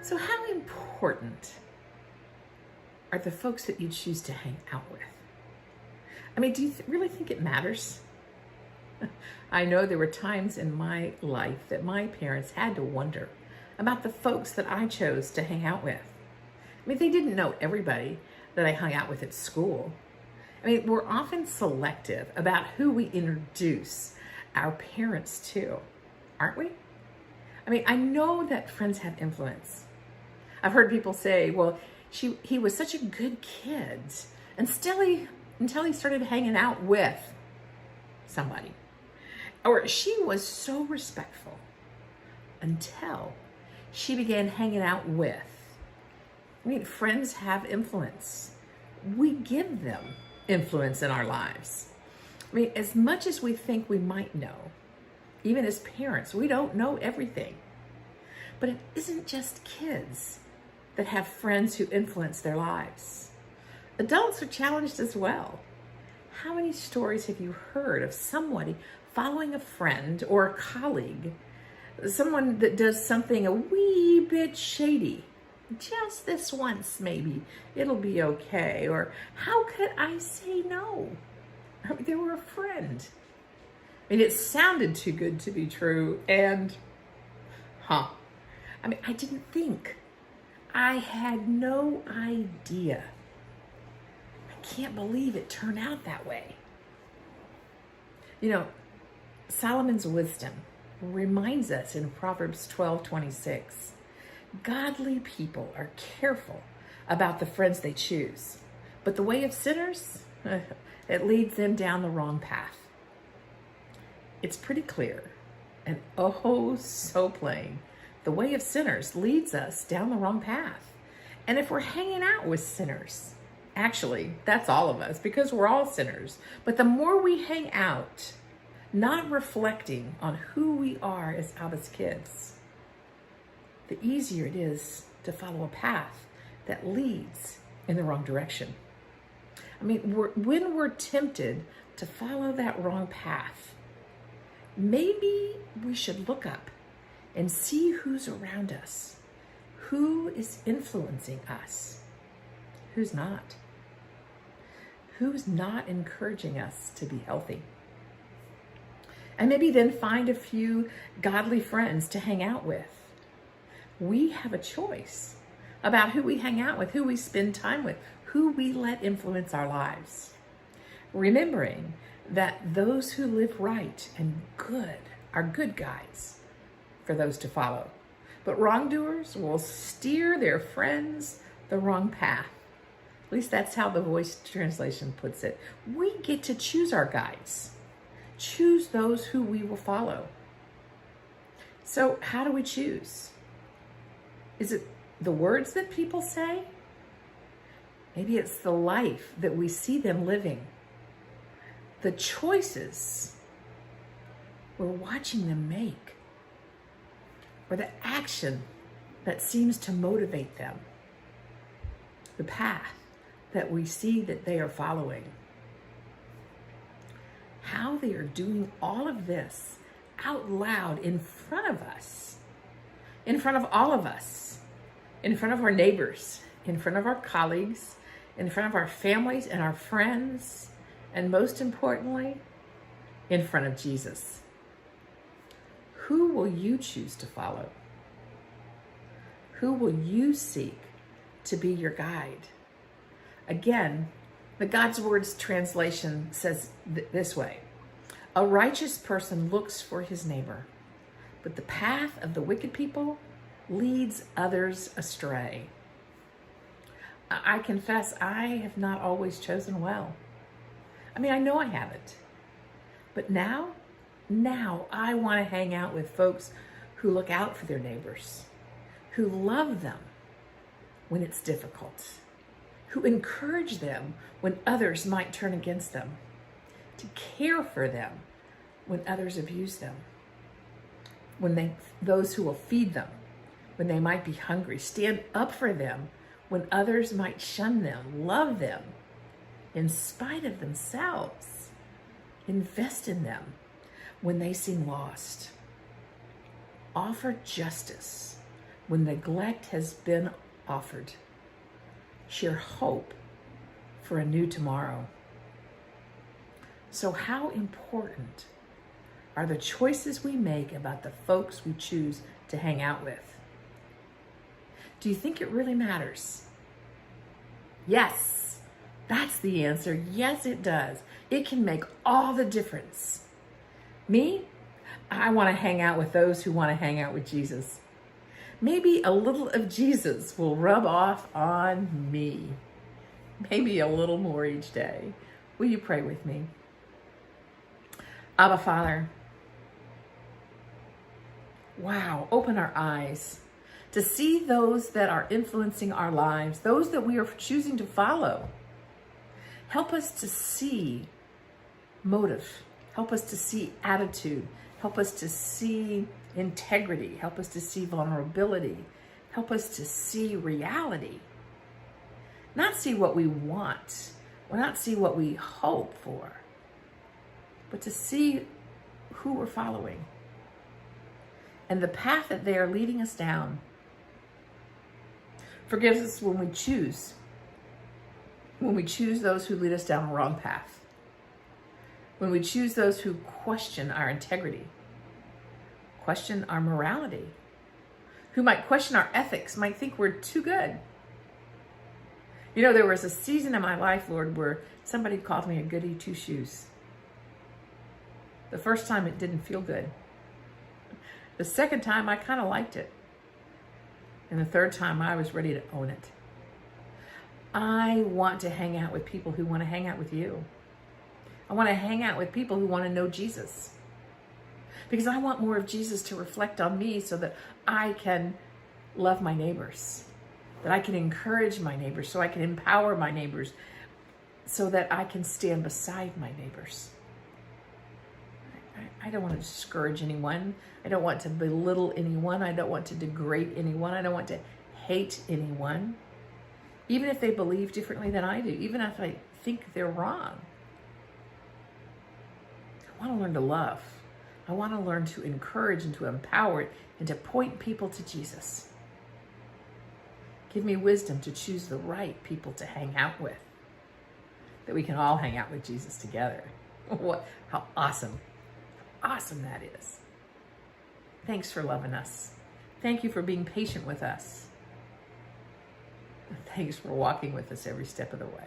So how important are the folks that you choose to hang out with? I mean, do you really think it matters? I know there were times in my life that my parents had to wonder about the folks that I chose to hang out with. I mean, they didn't know everybody that I hung out with at school. I mean, we're often selective about who we introduce our parents to, aren't we? I mean, I know that friends have influence. I've heard people say, well, he was such a good kid until he started hanging out with somebody. Or she was so respectful until she began hanging out with. I mean, friends have influence. We give them influence in our lives. I mean, as much as we think we might know, even as parents, we don't know everything. But it isn't just kids that have friends who influence their lives. Adults are challenged as well. How many stories have you heard of somebody following a friend or a colleague, someone that does something a wee bit shady? Just this once, maybe it'll be okay. Or how could I say no? I mean, they were a friend. I mean, it sounded too good to be true. And, I mean, I didn't think. I had no idea. I can't believe it turned out that way. You know, Solomon's wisdom reminds us in Proverbs 12:26, godly people are careful about the friends they choose, but the way of sinners, it leads them down the wrong path. It's pretty clear and oh so plain. The way of sinners leads us down the wrong path. And if we're hanging out with sinners, actually, that's all of us because we're all sinners. But the more we hang out, not reflecting on who we are as Abba's kids, the easier it is to follow a path that leads in the wrong direction. I mean, when we're tempted to follow that wrong path, maybe we should look up and see who's around us, who is influencing us, who's not encouraging us to be healthy. And maybe then find a few godly friends to hang out with. We have a choice about who we hang out with, who we spend time with, who we let influence our lives. Remembering that those who live right and good are good guides for those to follow. But wrongdoers will steer their friends the wrong path. At least that's how the Voice translation puts it. We get to choose our guides, choose those who we will follow. So how do we choose? Is it the words that people say? Maybe it's the life that we see them living, the choices we're watching them make, or the action that seems to motivate them, the path that we see that they are following. How they are doing all of this out loud in front of us, in front of all of us, in front of our neighbors, in front of our colleagues, in front of our families and our friends, and most importantly, in front of Jesus. Who will you choose to follow? Who will you seek to be your guide? Again, the God's Words translation says this way: a righteous person looks for his neighbor, but the path of the wicked people leads others astray. I confess I have not always chosen well. I mean, I know I haven't. But now I want to hang out with folks who look out for their neighbors, who love them when it's difficult, who encourage them when others might turn against them, to care for them when others abuse them, those who will feed them when they might be hungry, stand up for them when others might shun them, love them in spite of themselves, invest in them when they seem lost. Offer justice when neglect has been offered. Share hope for a new tomorrow. So how important are the choices we make about the folks we choose to hang out with? Do you think it really matters? Yes, that's the answer. Yes, it does. It can make all the difference. Me, I want to hang out with those who want to hang out with Jesus. Maybe a little of Jesus will rub off on me. Maybe a little more each day. Will you pray with me? Abba, Father, wow, open our eyes to see those that are influencing our lives, those that we are choosing to follow. Help us to see motive. Help us to see attitude. Help us to see integrity. Help us to see vulnerability. Help us to see reality. Not see what we want, or not see what we hope for, but to see who we're following and the path that they are leading us down. Forgive us when we choose those who lead us down a wrong path, when we choose those who question our integrity, question our morality, who might question our ethics, might think we're too good. You know, there was a season in my life, Lord, where somebody called me a goody two-shoes. The first time it didn't feel good. The second time I kind of liked it. And the third time I was ready to own it. I want to hang out with people who want to hang out with you. I want to hang out with people who want to know Jesus. Because I want more of Jesus to reflect on me so that I can love my neighbors, that I can encourage my neighbors, so I can empower my neighbors, so that I can stand beside my neighbors. I don't want to discourage anyone. I don't want to belittle anyone. I don't want to degrade anyone. I don't want to hate anyone, even if they believe differently than I do, even if I think they're wrong. I want to learn to love. I want to learn to encourage and to empower and to point people to Jesus. Give me wisdom to choose the right people to hang out with, that we can all hang out with Jesus together. How awesome that is. Thanks for loving us. Thank you for being patient with us. Thanks for walking with us every step of the way.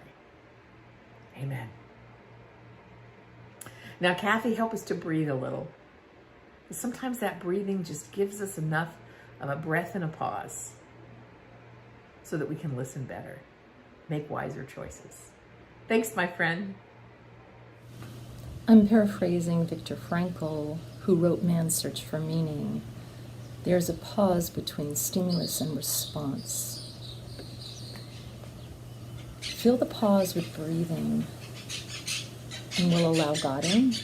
Amen. Now, Kathy, help us to breathe a little. Sometimes that breathing just gives us enough of a breath and a pause so that we can listen better, make wiser choices. Thanks, my friend. I'm paraphrasing Viktor Frankl, who wrote Man's Search for Meaning. There's a pause between stimulus and response. Fill the pause with breathing, and we'll allow God in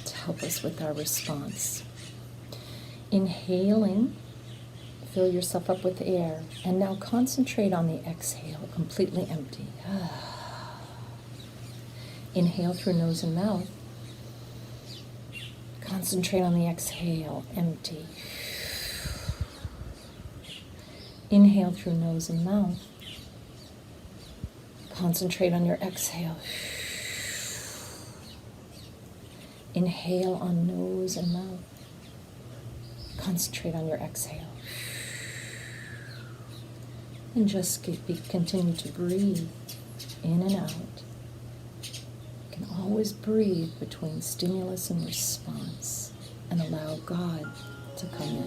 to help us with our response. Inhaling, fill yourself up with air, and now concentrate on the exhale, completely empty. Inhale through nose and mouth. Concentrate on the exhale, empty. Inhale through nose and mouth. Concentrate on your exhale. Inhale on nose and mouth. Concentrate on your exhale. And just continue to breathe in and out. You can always breathe between stimulus and response and allow God to come in.